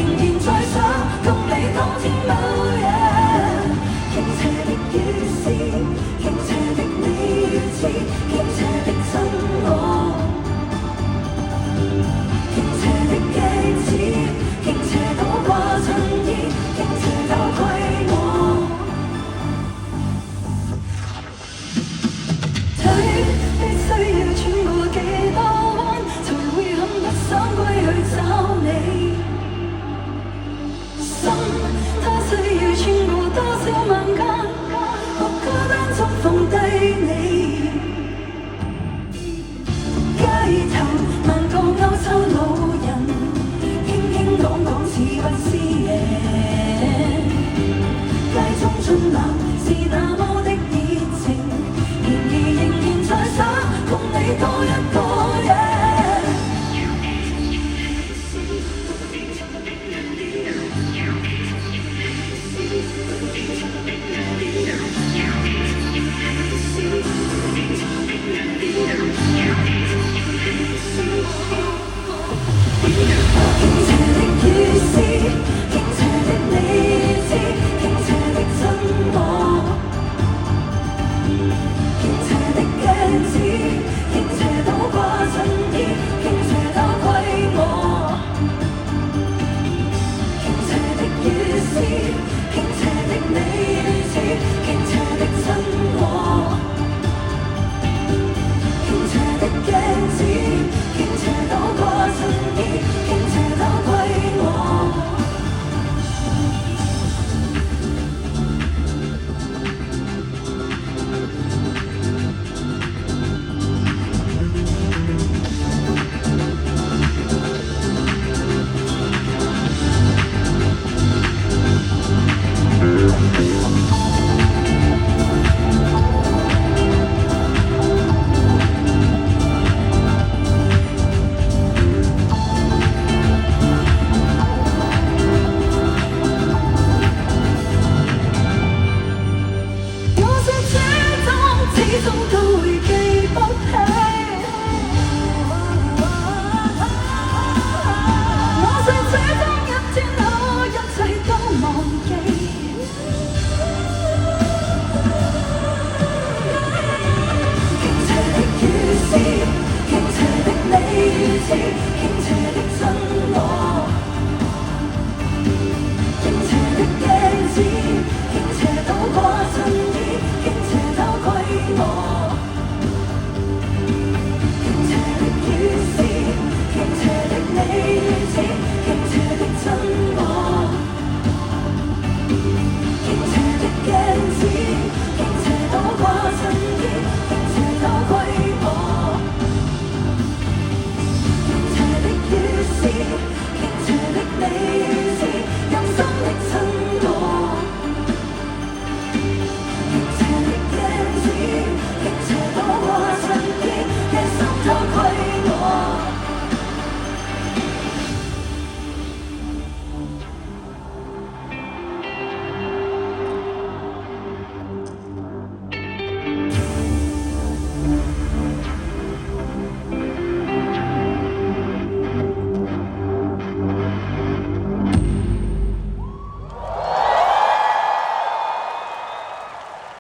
仍然在想共你當天某日，傾斜的雨絲，傾斜的你知，傾斜的真我，傾斜的戒指，傾斜倒掛襯衣，傾斜到歸我。腿必須要轉過幾多彎，才會很不想歸去找你。心它需要穿過多少晚間，我孤單中放低你。街頭萬個歐洲老人，傾傾講講似不知嘢。街中春冷是那麼的熱情，然而仍然在想共你多一個。